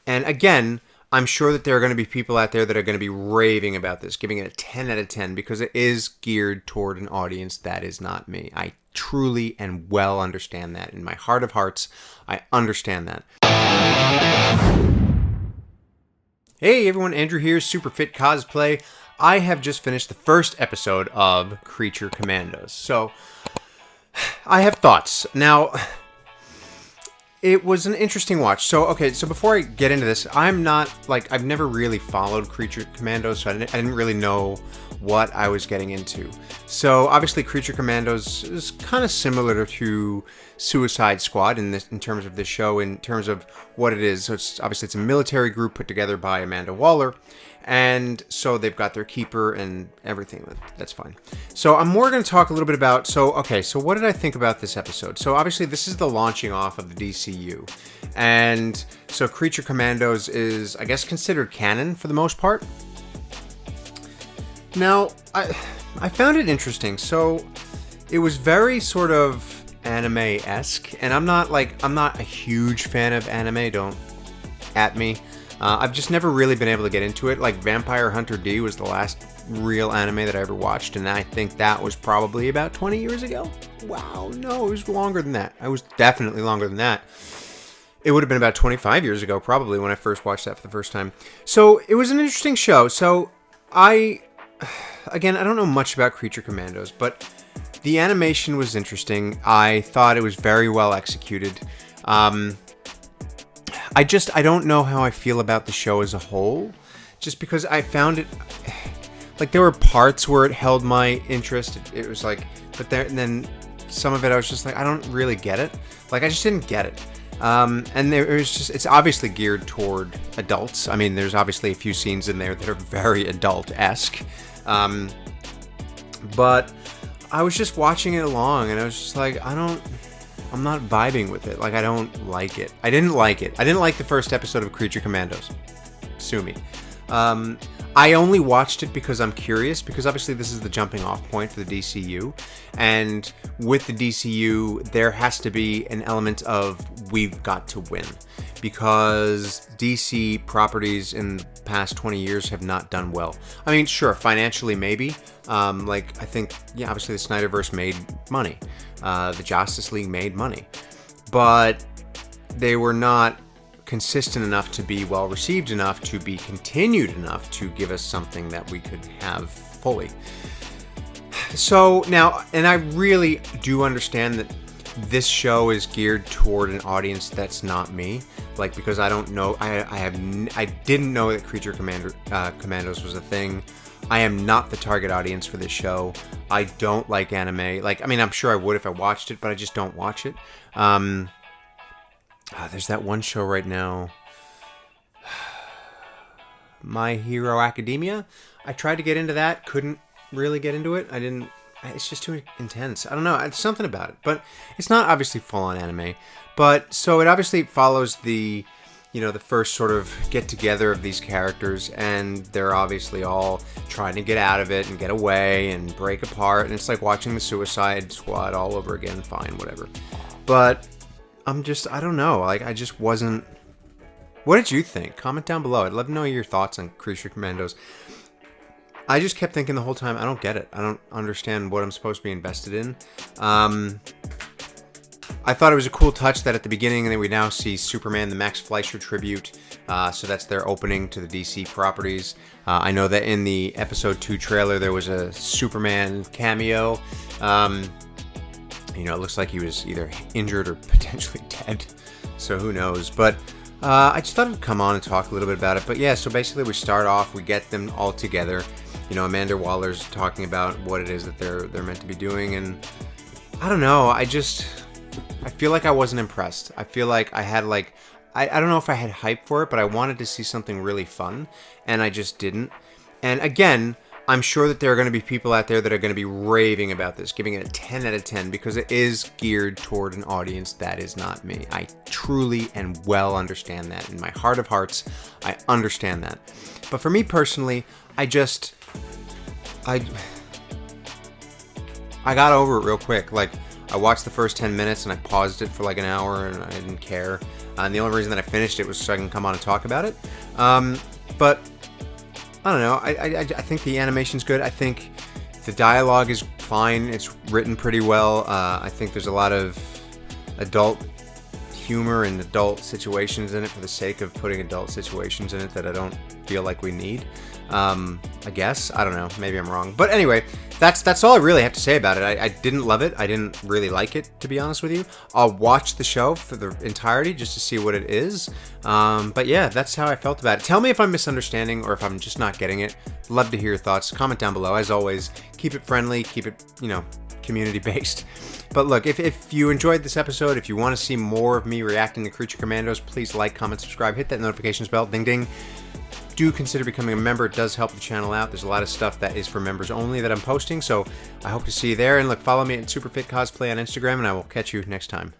And again, I'm sure that there are going to be people out there that are going to be raving about this, giving it a 10 out of 10, because it is geared toward an audience that is not me. I truly and well understand that. In my heart of hearts, I understand that. Hey everyone, Andrew here, Super Fit Cosplay. I have just finished the first episode of Creature Commandos. So, I have thoughts. Now, it was an interesting watch. So before I get into this, I'm not, I've never really followed Creature Commandos, so I didn't really know what I was getting into. So, obviously, Creature Commandos is kind of similar to Suicide Squad in terms of this show, in terms of what it is. So, it's a military group put together by Amanda Waller, and so they've got their keeper and everything. That's fine. So I'm more going to talk a little bit about, so what did I think about this episode? So obviously this is the launching off of the DCU. And so Creature Commandos is, I guess, considered canon for the most part. Now, I found it interesting. So it was very sort of anime-esque. And I'm not a huge fan of anime, don't at me. I've just never really been able to get into it. Like Vampire Hunter D was the last real anime that I ever watched, and I think that was probably about 20 years ago. Wow, no, it was longer than that. It was definitely longer than that. It would have been about 25 years ago, probably, when I first watched that for the first time. So, it was an interesting show. So, I don't know much about Creature Commandos, but the animation was interesting. I thought it was very well executed. I don't know how I feel about the show as a whole, just because I found it, there were parts where it held my interest. It was but then some of it I was just I don't really get it. I just didn't get it. And it's obviously geared toward adults. I mean, there's obviously a few scenes in there that are very adult-esque. But I was just watching it along, and I was just I'm not vibing with it. I don't like it. I didn't like it. I didn't like the first episode of Creature Commandos. Sue me. I only watched it because I'm curious, because obviously this is the jumping off point for the DCU. And with the DCU, there has to be an element of we've got to win. Because DC properties in the past 20 years have not done well. I mean, sure, financially maybe. I think, obviously the Snyderverse made money. The Justice League made money. But they were not consistent enough to be well received enough to be continued enough to give us something that we could have fully. So now, and I really do understand that this show is geared toward an audience that's not me. Because I don't know, I didn't know that Creature Commandos was a thing. I am not the target audience for this show. I don't like anime. I'm sure I would if I watched it, but I just don't watch it. There's that one show right now, My Hero Academia. I tried to get into that, couldn't really get into it. It's just too intense. I don't know, it's something about it. But it's not obviously full-on anime. But, so it obviously follows the first sort of get-together of these characters, and they're obviously all trying to get out of it and get away and break apart, and it's like watching the Suicide Squad all over again. Fine, whatever. But I don't know, I just wasn't... What did you think? Comment down below. I'd love to know your thoughts on Creature Commandos. I just kept thinking the whole time, I don't get it. I don't understand what I'm supposed to be invested in. I thought it was a cool touch that at the beginning, and then we now see Superman, the Max Fleischer tribute. So that's their opening to the DC properties. I know that in the episode 2 trailer, there was a Superman cameo. It looks like he was either injured or potentially dead. So who knows? But I just thought I'd come on and talk a little bit about it. But yeah, so basically we start off, we get them all together. Amanda Waller's talking about what it is that they're meant to be doing. And I don't know, I feel like I wasn't impressed. I feel like I had I don't know if I had hype for it, but I wanted to see something really fun, and I just didn't. And again, I'm sure that there are going to be people out there that are going to be raving about this, giving it a 10 out of 10, because it is geared toward an audience that is not me. I truly and well understand that. In my heart of hearts, I understand that. But for me personally, I got over it real quick. I watched the first 10 minutes and I paused it for an hour and I didn't care. And the only reason that I finished it was so I can come on and talk about it. But I don't know. I think the animation's good. I think the dialogue is fine. It's written pretty well. I think there's a lot of adult humor and adult situations in it for the sake of putting adult situations in it that I don't feel like we need. I guess. I don't know. Maybe I'm wrong. But anyway, that's all I really have to say about it. I didn't love it. I didn't really like it, to be honest with you. I'll watch the show for the entirety just to see what it is. But yeah, that's how I felt about it. Tell me if I'm misunderstanding or if I'm just not getting it. Love to hear your thoughts. Comment down below. As always, keep it friendly. Keep it, community-based. But look, if you enjoyed this episode, if you want to see more of me reacting to Creature Commandos, please like, comment, subscribe, hit that notifications bell, ding ding. Do consider becoming a member. It does help the channel out. There's a lot of stuff that is for members only that I'm posting, so I hope to see you there. And look, follow me at Superfit Cosplay on Instagram, and I will catch you next time.